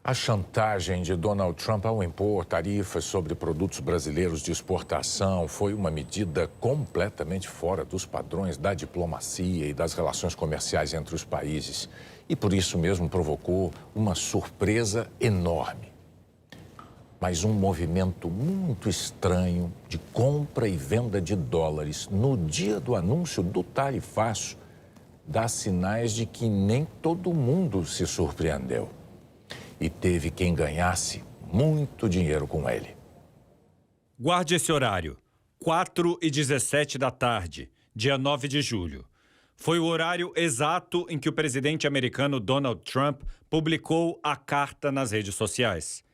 A chantagem de Donald Trump ao impor tarifas sobre produtos brasileiros de exportação foi uma medida completamente fora dos padrões da diplomacia e das relações comerciais entre os países. E por isso mesmo provocou uma surpresa enorme. Mas um movimento muito estranho de compra e venda de dólares no dia do anúncio do tarifaço dá sinais de que nem todo mundo se surpreendeu. E teve quem ganhasse muito dinheiro com ele. Guarde esse horário, 4h17 da tarde, dia 9 de julho. Foi o horário exato em que o presidente americano Donald Trump publicou a carta nas redes sociais,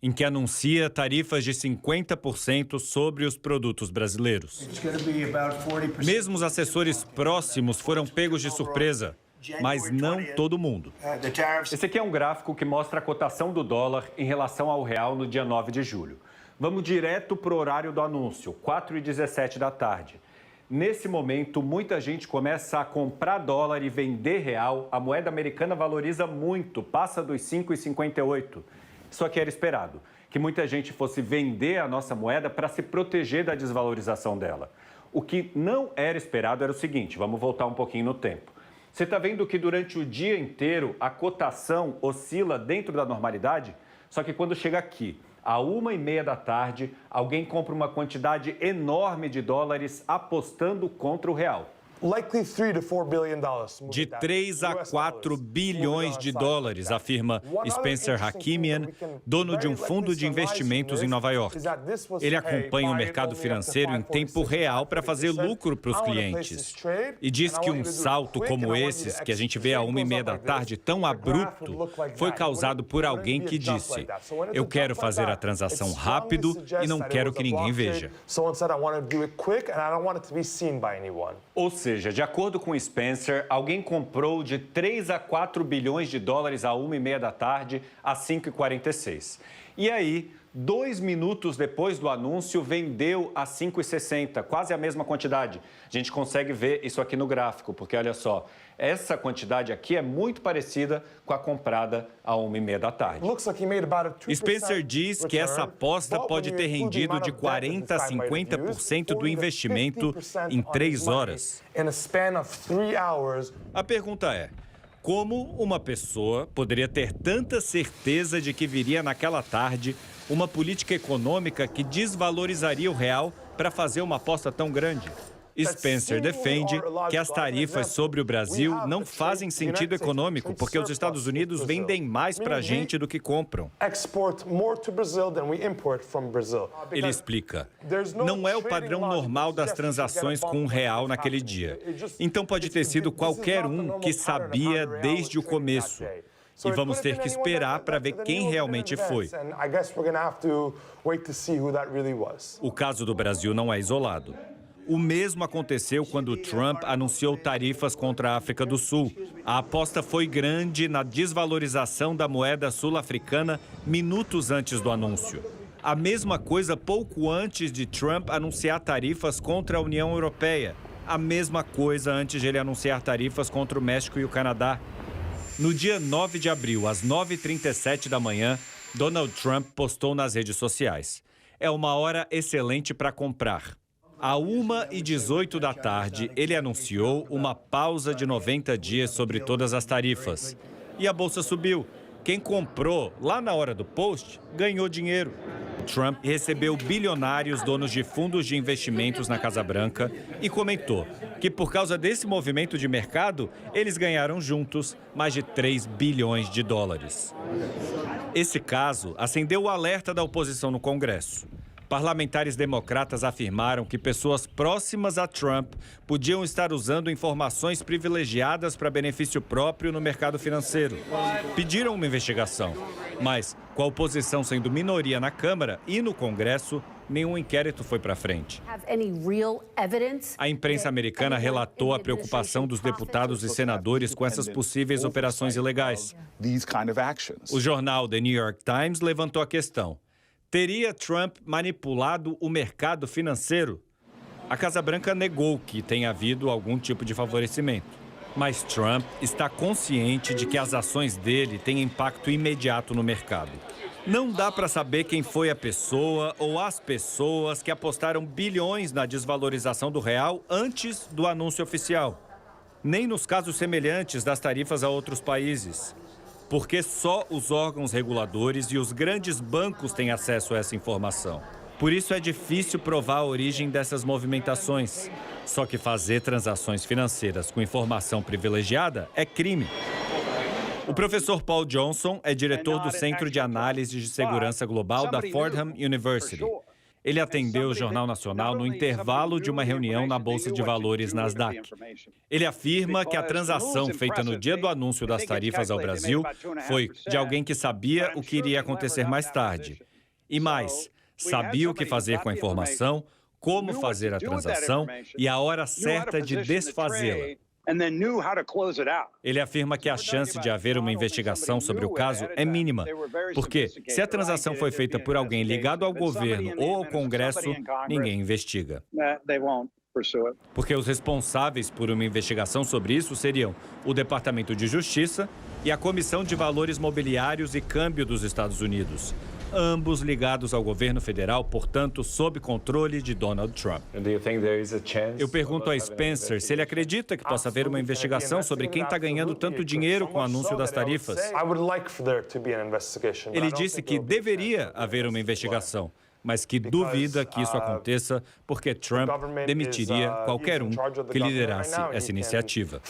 em que anuncia tarifas de 50% sobre os produtos brasileiros. Mesmo os assessores próximos foram pegos de surpresa, mas não todo mundo. Esse aqui é um gráfico que mostra a cotação do dólar em relação ao real no dia 9 de julho. Vamos direto para o horário do anúncio, 4h17 da tarde. Nesse momento, muita gente começa a comprar dólar e vender real. A moeda americana valoriza muito, passa dos 5,58. Isso aqui era esperado, que muita gente fosse vender a nossa moeda para se proteger da desvalorização dela. O que não era esperado era o seguinte, vamos voltar um pouquinho no tempo. Você está vendo que durante o dia inteiro a cotação oscila dentro da normalidade? Só que quando chega aqui, à 1h30 da tarde, alguém compra uma quantidade enorme de dólares apostando contra o real. De 3 a 4 bilhões de dólares, afirma Spencer Hakimian, dono de um fundo de investimentos em Nova York. Ele acompanha o mercado financeiro em tempo real para fazer lucro para os clientes. E diz que um salto como esses, que a gente vê à 1h30 da tarde, tão abrupto, foi causado por alguém que disse: eu quero fazer a transação rápido e não quero que ninguém veja. Ou seja, de acordo com Spencer, alguém comprou de 3 a 4 bilhões de dólares à 1h30 da tarde, às 5h46. E aí, 2 minutos depois do anúncio, vendeu a 5,60, quase a mesma quantidade. A gente consegue ver isso aqui no gráfico, porque olha só, essa quantidade aqui é muito parecida com a comprada a 1h30 da tarde. Spencer diz que essa aposta pode ter rendido de 40% a 50% do investimento em 3 horas. A pergunta é: como uma pessoa poderia ter tanta certeza de que viria naquela tarde uma política econômica que desvalorizaria o real para fazer uma aposta tão grande? Spencer defende que as tarifas sobre o Brasil não fazem sentido econômico, porque os Estados Unidos vendem mais para a gente do que compram. Ele explica: não é o padrão normal das transações com o real naquele dia. Então pode ter sido qualquer um que sabia desde o começo. E vamos ter que esperar para ver quem realmente foi. O caso do Brasil não é isolado. O mesmo aconteceu quando Trump anunciou tarifas contra a África do Sul. A aposta foi grande na desvalorização da moeda sul-africana minutos antes do anúncio. A mesma coisa pouco antes de Trump anunciar tarifas contra a União Europeia. A mesma coisa antes de ele anunciar tarifas contra o México e o Canadá. No dia 9 de abril, às 9h37 da manhã, Donald Trump postou nas redes sociais: é uma hora excelente para comprar. À 1h18 da tarde, ele anunciou uma pausa de 90 dias sobre todas as tarifas. E a bolsa subiu. Quem comprou lá na hora do post ganhou dinheiro. Trump recebeu bilionários donos de fundos de investimentos na Casa Branca e comentou que, por causa desse movimento de mercado, eles ganharam juntos mais de 3 bilhões de dólares. Esse caso acendeu o alerta da oposição no Congresso. Parlamentares democratas afirmaram que pessoas próximas a Trump podiam estar usando informações privilegiadas para benefício próprio no mercado financeiro. Pediram uma investigação, mas com a oposição sendo minoria na Câmara e no Congresso, nenhum inquérito foi para frente. A imprensa americana relatou a preocupação dos deputados e senadores com essas possíveis operações ilegais. O jornal The New York Times levantou a questão: teria Trump manipulado o mercado financeiro? A Casa Branca negou que tenha havido algum tipo de favorecimento. Mas Trump está consciente de que as ações dele têm impacto imediato no mercado. Não dá para saber quem foi a pessoa ou as pessoas que apostaram bilhões na desvalorização do real antes do anúncio oficial. Nem nos casos semelhantes das tarifas a outros países. Porque só os órgãos reguladores e os grandes bancos têm acesso a essa informação. Por isso é difícil provar a origem dessas movimentações. Só que fazer transações financeiras com informação privilegiada é crime. O professor Paul Johnson é diretor do Centro de Análise de Segurança Global da Fordham University. Ele atendeu o Jornal Nacional no intervalo de uma reunião na Bolsa de Valores Nasdaq. Ele afirma que a transação feita no dia do anúncio das tarifas ao Brasil foi de alguém que sabia o que iria acontecer mais tarde. E mais, sabia o que fazer com a informação, como fazer a transação e a hora certa de desfazê-la. Ele afirma que a chance de haver uma investigação sobre o caso é mínima, porque se a transação foi feita por alguém ligado ao governo ou ao Congresso, ninguém investiga. Porque os responsáveis por uma investigação sobre isso seriam o Departamento de Justiça e a Comissão de Valores Mobiliários e Câmbio dos Estados Unidos. Ambos ligados ao governo federal, portanto, sob controle de Donald Trump. Eu pergunto a Spencer se ele acredita que possa haver uma investigação sobre quem está ganhando tanto dinheiro com o anúncio das tarifas. Ele disse que deveria haver uma investigação, mas que duvida que isso aconteça porque Trump demitiria qualquer um que liderasse essa iniciativa.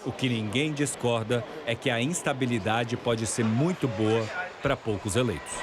O que ninguém discorda é que a instabilidade pode ser muito boa para poucos eleitos.